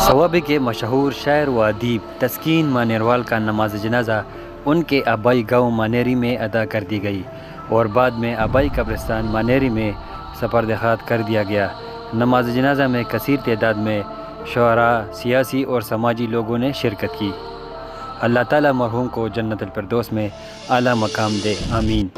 सवाबे के मशहूर शायर व अदीब तस्कीन मानीरवाल का नमाज जनाजा उनके आबाई गांव मानेरी में अदा कर दी गई और बाद में आबाई कब्रिस्तान मानेरी में सपर्द खाक कर दिया गया। नमाज जनाजा में कसीर तादाद में शुअरा, सियासी और समाजी लोगों ने शिरकत की। अल्लाह ताला मरहूम को जन्नतुल फिरदौस में आला मकाम दे, आमीन।